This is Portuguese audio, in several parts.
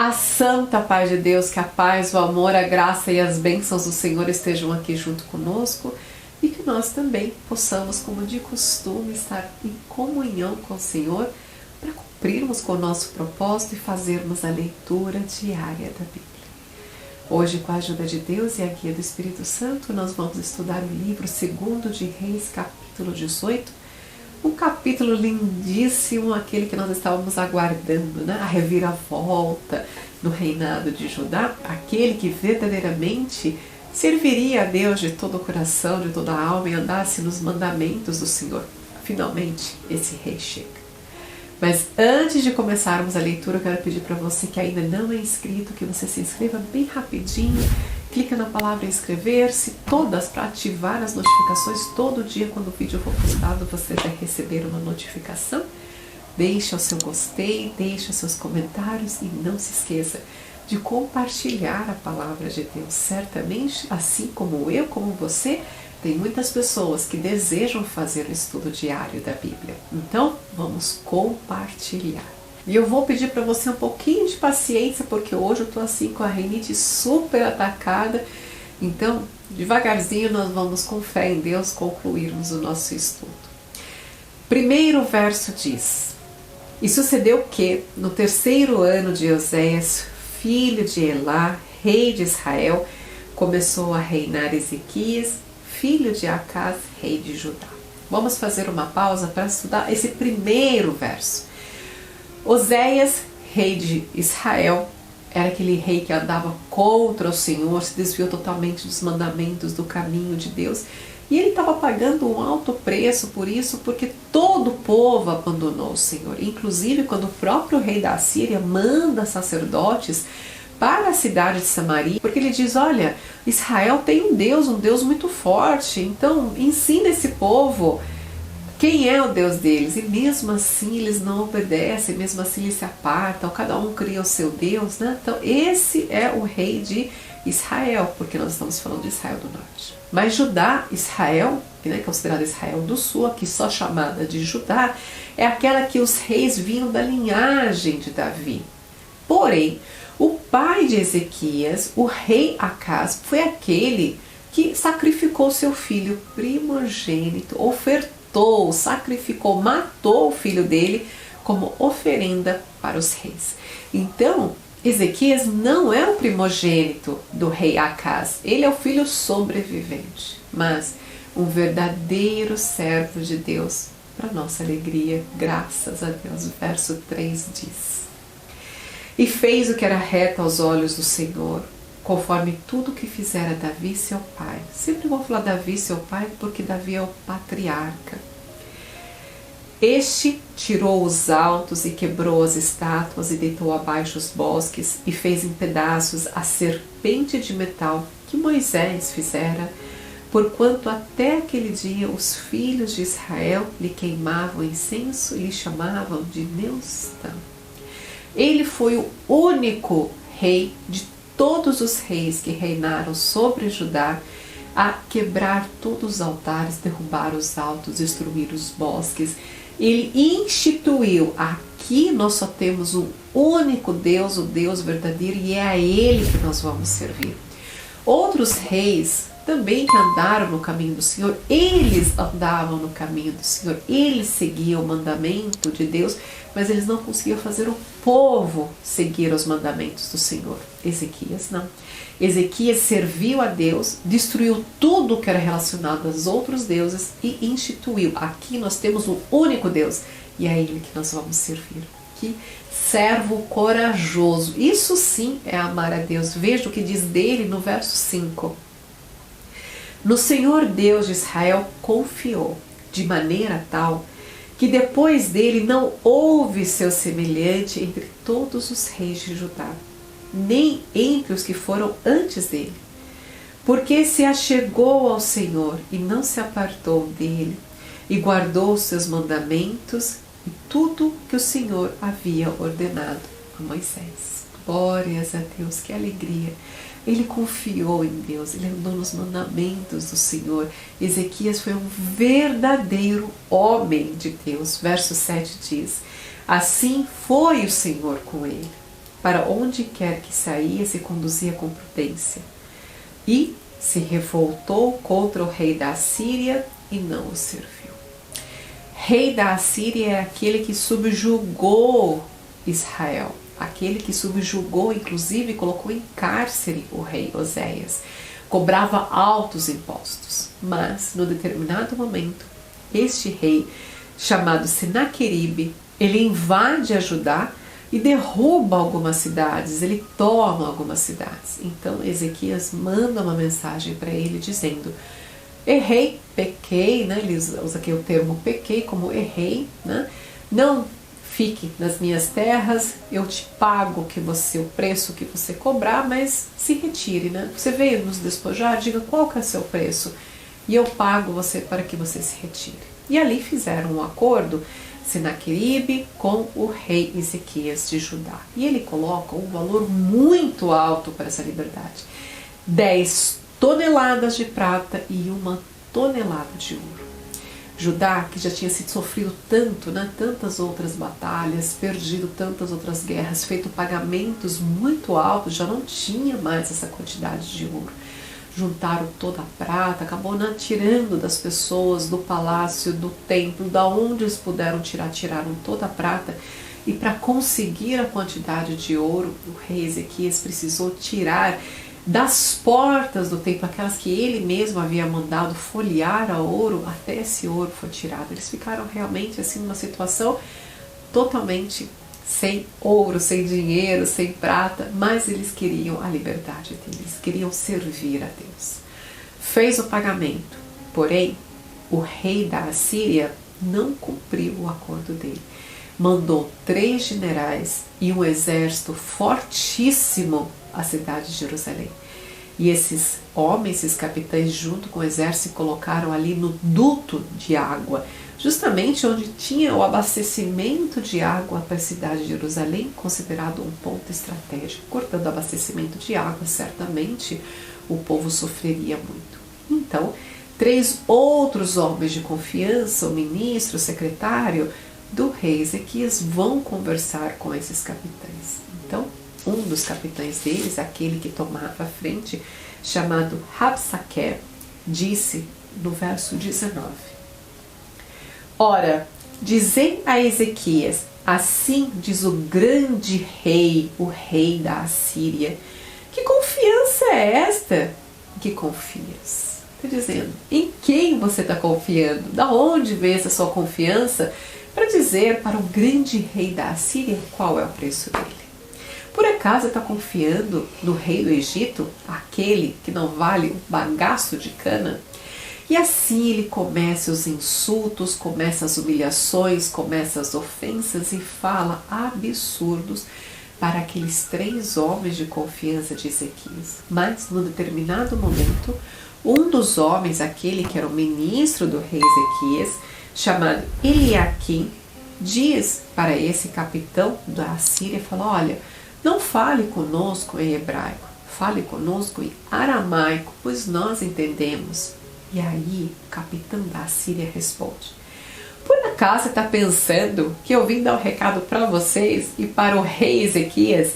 A santa paz de Deus, que a paz, o amor, a graça e as bênçãos do Senhor estejam aqui junto conosco e que nós também possamos, como de costume, estar em comunhão com o Senhor para cumprirmos com o nosso propósito e fazermos a leitura diária da Bíblia. Hoje, com a ajuda de Deus e a guia do Espírito Santo, nós vamos estudar o livro 2 de Reis, capítulo 18, um capítulo lindíssimo, aquele que nós estávamos aguardando, né? A reviravolta no reinado de Judá, aquele que verdadeiramente serviria a Deus de todo o coração, de toda a alma e andasse nos mandamentos do Senhor. Finalmente, esse rei chega. Mas antes de começarmos a leitura, eu quero pedir para você que ainda não é inscrito, que você se inscreva bem rapidinho, clica na palavra inscrever-se, todas para ativar as notificações. Todo dia quando o vídeo for postado, você vai receber uma notificação. Deixa o seu gostei, deixa os seus comentários e não se esqueça de compartilhar a palavra de Deus. Certamente, assim como eu, como você, tem muitas pessoas que desejam fazer o estudo diário da Bíblia. Então, vamos compartilhar. E eu vou pedir para você um pouquinho de paciência, porque hoje eu estou assim com a rinite super atacada. Então, devagarzinho nós vamos, com fé em Deus, concluirmos o nosso estudo. Primeiro verso diz: E sucedeu que, no 3º ano de Oséias, filho de Elá, rei de Israel, começou a reinar Ezequias, filho de Acás, rei de Judá. Vamos fazer uma pausa para estudar esse primeiro verso. Oséias, rei de Israel, era aquele rei que andava contra o Senhor, se desviou totalmente dos mandamentos, do caminho de Deus. E ele estava pagando um alto preço por isso, porque todo o povo abandonou o Senhor. Inclusive, quando o próprio rei da Síria manda sacerdotes para a cidade de Samaria, porque ele diz: olha, Israel tem um Deus muito forte, então ensina esse povo quem é o Deus deles. E mesmo assim eles não obedecem, mesmo assim eles se apartam, cada um cria o seu Deus, né? Então esse é o rei de Israel, porque nós estamos falando de Israel do Norte. Mas Judá, Israel, que é considerada Israel do Sul, aqui só chamada de Judá, é aquela que os reis vinham da linhagem de Davi. Porém, o pai de Ezequias, o rei Acás, foi aquele que sacrificou seu filho primogênito, ofertou, sacrificou, matou o filho dele como oferenda para os reis. Então, Ezequias não é o primogênito do rei Acás, ele é o filho sobrevivente, mas um verdadeiro servo de Deus, para nossa alegria, graças a Deus. O verso 3 diz: E fez o que era reto aos olhos do Senhor, conforme tudo que fizera Davi seu pai. Sempre vou falar Davi seu pai, porque Davi é o patriarca. Este tirou os altos e quebrou as estátuas e deitou abaixo os bosques e fez em pedaços a serpente de metal que Moisés fizera, porquanto até aquele dia os filhos de Israel lhe queimavam incenso e lhe chamavam de Neustã. Ele foi o único rei de todos os reis que reinaram sobre Judá a quebrar todos os altares, derrubar os altos, destruir os bosques. Ele instituiu, aqui nós só temos um único Deus, o Deus verdadeiro, e é a Ele que nós vamos servir. Outros reis também que andaram no caminho do Senhor, eles andavam no caminho do Senhor, eles seguiam o mandamento de Deus, mas eles não conseguiam fazer o povo seguir os mandamentos do Senhor. Ezequias não. Ezequias serviu a Deus, destruiu tudo que era relacionado aos outros deuses e instituiu. Aqui nós temos um único Deus e é a Ele que nós vamos servir. Que servo corajoso. Isso sim é amar a Deus. Veja o que diz dele no verso 5. No Senhor Deus de Israel confiou, de maneira tal que depois dele não houve seu semelhante entre todos os reis de Judá, nem entre os que foram antes dele, porque se achegou ao Senhor e não se apartou dele, e guardou os seus mandamentos e tudo que o Senhor havia ordenado a Moisés. Glórias a Deus, que alegria! Ele confiou em Deus, ele andou nos mandamentos do Senhor. Ezequias foi um verdadeiro homem de Deus. Verso 7 diz: assim foi o Senhor com ele. para onde quer que saía se conduzia com prudência. E se revoltou contra o rei da Assíria e não o serviu. Rei da Assíria é aquele que subjugou Israel, aquele que subjugou, inclusive colocou em cárcere o rei Oséias, cobrava altos impostos. Mas, no determinado momento, este rei, chamado Senaqueribe, ele invade a Judá e derruba algumas cidades, ele toma algumas cidades. Então Ezequias manda uma mensagem para ele dizendo: errei, pequei, né? Ele usa aqui o termo pequei como errei, né? Não fique nas minhas terras, eu te pago o preço que você cobrar, mas se retire, né? Você veio nos despojar, diga qual que é o seu preço e eu pago você para que você se retire. E ali fizeram um acordo, Senaqueribe com o rei Ezequias de Judá. E ele coloca um valor muito alto para essa liberdade: 10 toneladas de prata e 1 tonelada de ouro. Judá, que já tinha sido sofrido tanto, né, tantas outras batalhas, perdido tantas outras guerras, feito pagamentos muito altos, já não tinha mais essa quantidade de ouro. Juntaram toda a prata, acabou, né, tirando das pessoas, do palácio, do templo, da onde eles puderam tirar, tiraram toda a prata. E para conseguir a quantidade de ouro, o rei Ezequias precisou tirar das portas do templo, aquelas que ele mesmo havia mandado folhear a ouro, até esse ouro foi tirado. Eles ficaram realmente assim numa situação totalmente sem ouro, sem dinheiro, sem prata, mas eles queriam a liberdade deles, queriam servir a Deus. Fez o pagamento, porém o rei da Assíria não cumpriu o acordo dele. Mandou 3 generais e um exército fortíssimo à cidade de Jerusalém. E esses homens, esses capitães, junto com o exército, se colocaram ali no duto de água, justamente onde tinha o abastecimento de água para a cidade de Jerusalém, considerado um ponto estratégico. Cortando o abastecimento de água, certamente o povo sofreria muito. Então, 3 outros homens de confiança, o ministro, o secretário do rei Ezequias, vão conversar com esses capitães. Então, um dos capitães deles, aquele que tomava a frente, chamado Rabsaque, disse no verso 19: ora, dizei a Ezequias, assim diz o grande rei, o rei da Assíria, que confiança é esta que confias? Está dizendo, em quem você está confiando? Da onde vem essa sua confiança para dizer para o grande rei da Assíria qual é o preço dele? Por acaso está confiando no rei do Egito, aquele que não vale um bagaço de cana? E assim ele começa os insultos, começa as humilhações, começa as ofensas e fala absurdos para aqueles 3 homens de confiança de Ezequias. Mas, num determinado momento, um dos homens, aquele que era o ministro do rei Ezequias, chamado Eliaquim, diz para esse capitão da Assíria, fala: olha, não fale conosco em hebraico, fale conosco em aramaico, pois nós entendemos. E aí o capitão da Assíria responde: por acaso você está pensando que eu vim dar um recado para vocês e para o rei Ezequias?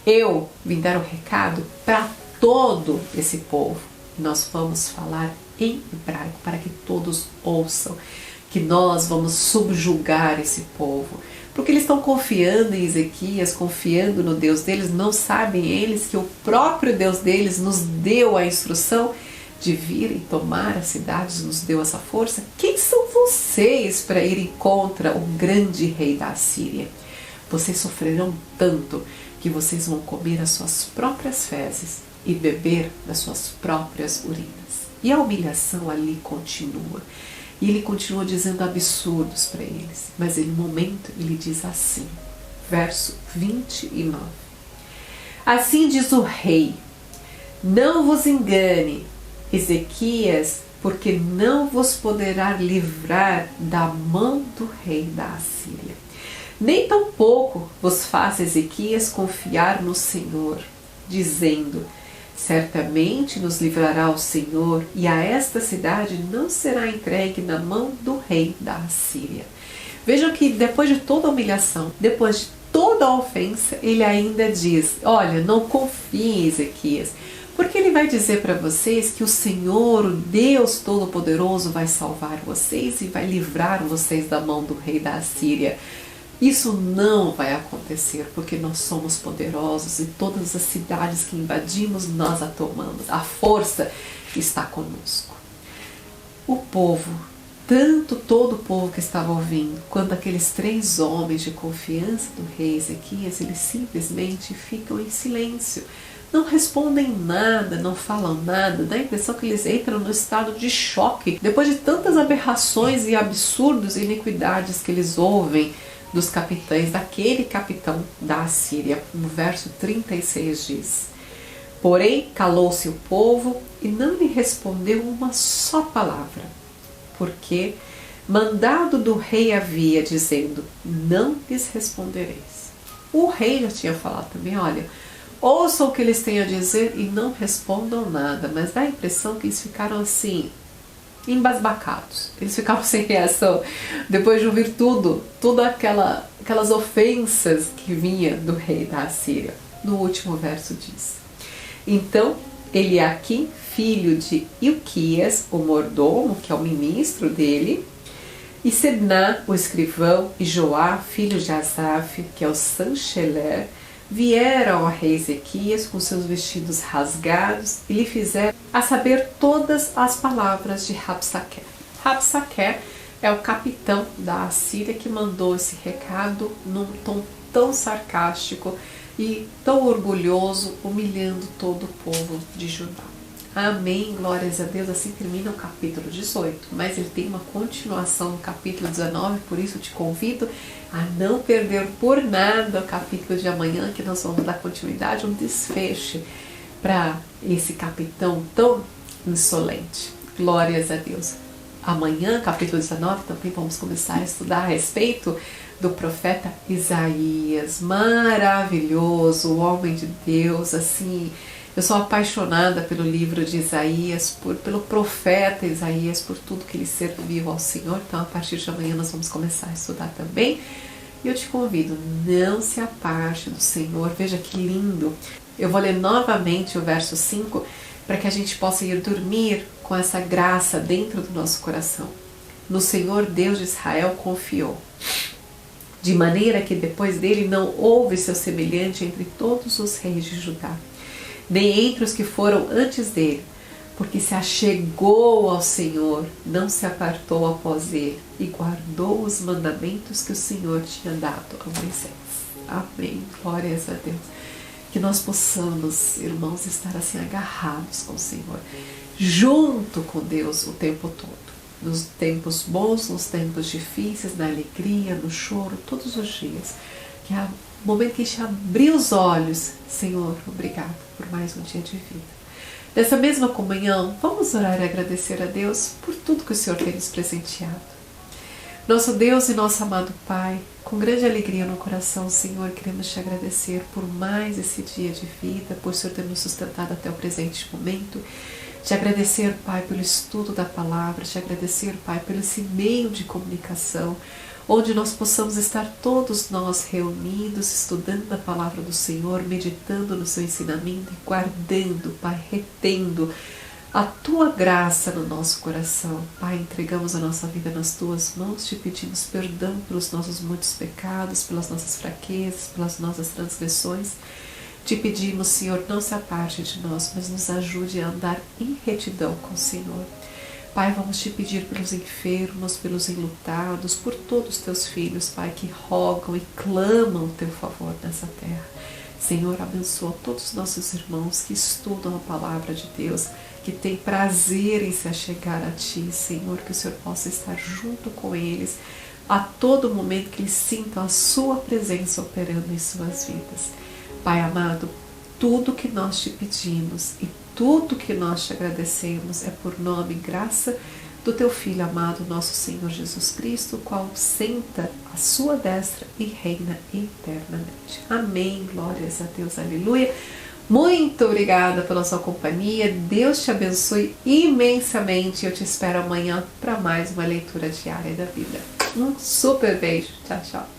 Eu vim dar um recado para todo esse povo. Nós vamos falar em hebraico para que todos ouçam, que nós vamos subjugar esse povo. Porque eles estão confiando em Ezequias, confiando no Deus deles, não sabem eles que o próprio Deus deles nos deu a instrução de vir e tomar as cidades, nos deu essa força. Quem são vocês para irem contra o grande rei da Assíria? Vocês sofrerão tanto que vocês vão comer as suas próprias fezes e beber das suas próprias urinas. E a humilhação ali continua. E ele continua dizendo absurdos para eles. Mas em um momento ele diz assim, verso 29. Assim diz o rei: não vos engane, Ezequias, porque não vos poderá livrar da mão do rei da Assíria. Nem tampouco vos faça Ezequias confiar no Senhor, dizendo: certamente nos livrará o Senhor, e a esta cidade não será entregue na mão do rei da Assíria. Vejam que depois de toda a humilhação, depois de toda a ofensa, ele ainda diz, olha, não confie em Ezequias, porque ele vai dizer para vocês que o Senhor, o Deus Todo-Poderoso, vai salvar vocês e vai livrar vocês da mão do rei da Assíria. Isso não vai acontecer, porque nós somos poderosos e todas as cidades que invadimos, nós a tomamos. A força está conosco. O povo, tanto todo o povo que estava ouvindo, quanto aqueles 3 homens de confiança do rei Ezequias, eles simplesmente ficam em silêncio. Não respondem nada, não falam nada, dá a impressão que eles entram no estado de choque, depois de tantas aberrações e absurdos e iniquidades que eles ouvem dos capitães, daquele capitão da Assíria. No verso 36 diz: porém calou-se o povo e não lhe respondeu uma só palavra, porque mandado do rei havia, dizendo, não lhes respondereis. O rei já tinha falado também, olha, ouçam o que eles têm a dizer e não respondam nada, mas dá a impressão que eles ficaram assim, embasbacados. Eles ficavam sem reação depois de ouvir todas aquelas ofensas que vinha do rei da Assíria. No último verso diz: então Eliaquim, filho de Ilquias, o mordomo, que é o ministro dele, e Sebna, o escrivão, e Joá, filho de Asaf, que é o chanceler, vieram ao rei Ezequias com seus vestidos rasgados e lhe fizeram a saber todas as palavras de Rabsaqué. Rabsaqué é o capitão da Assíria que mandou esse recado num tom tão sarcástico e tão orgulhoso, humilhando todo o povo de Judá. Amém, glórias a Deus. Assim termina o capítulo 18, mas ele tem uma continuação no capítulo 19, por isso eu te convido a não perder por nada o capítulo de amanhã, que nós vamos dar continuidade, um desfecho para esse capitão tão insolente. Glórias a Deus. Amanhã, capítulo 19, também vamos começar a estudar a respeito do profeta Isaías. Maravilhoso, o homem de Deus, assim. Eu sou apaixonada pelo livro de Isaías, pelo profeta Isaías, por tudo que ele serviu ao Senhor. Então, a partir de amanhã nós vamos começar a estudar também. E eu te convido, não se aparte do Senhor. Veja que lindo. Eu vou ler novamente o verso 5, para que a gente possa ir dormir com essa graça dentro do nosso coração. No Senhor Deus de Israel confiou, de maneira que depois dele não houve seu semelhante entre todos os reis de Judá, nem entre os que foram antes dele, porque se achegou ao Senhor, não se apartou após ele, e guardou os mandamentos que o Senhor tinha dado a Moisés. Amém. Glórias a Deus. Que nós possamos, irmãos, estar assim agarrados com o Senhor, junto com Deus o tempo todo. Nos tempos bons, nos tempos difíceis, na alegria, no choro, todos os dias. Que é o momento que a gente abrir os olhos, Senhor, obrigado por mais um dia de vida. Dessa mesma comunhão, vamos orar e agradecer a Deus por tudo que o Senhor tem nos presenteado. Nosso Deus e nosso amado Pai, com grande alegria no coração, Senhor, queremos te agradecer por mais esse dia de vida, por o Senhor ter nos sustentado até o presente momento. Te agradecer, Pai, pelo estudo da palavra, te agradecer, Pai, pelo esse meio de comunicação, onde nós possamos estar todos nós reunidos, estudando a palavra do Senhor, meditando no seu ensinamento e guardando, Pai, retendo a Tua graça no nosso coração. Pai, entregamos a nossa vida nas Tuas mãos, te pedimos perdão pelos nossos muitos pecados, pelas nossas fraquezas, pelas nossas transgressões. Te pedimos, Senhor, não se aparte de nós, mas nos ajude a andar em retidão com o Senhor. Pai, vamos te pedir pelos enfermos, pelos enlutados, por todos os teus filhos, Pai, que rogam e clamam o teu favor nessa terra. Senhor, abençoa todos os nossos irmãos que estudam a palavra de Deus, que têm prazer em se achegar a Ti, Senhor, que o Senhor possa estar junto com eles a todo momento, que eles sintam a Sua presença operando em suas vidas. Pai amado, tudo que nós te pedimos e tudo que nós te agradecemos é por nome e graça do Teu Filho amado, nosso Senhor Jesus Cristo, o qual senta à sua destra e reina eternamente. Amém. Glórias a Deus. Aleluia. Muito obrigada pela sua companhia. Deus te abençoe imensamente. Eu te espero amanhã para mais uma leitura diária da Bíblia. Um super beijo. Tchau, tchau.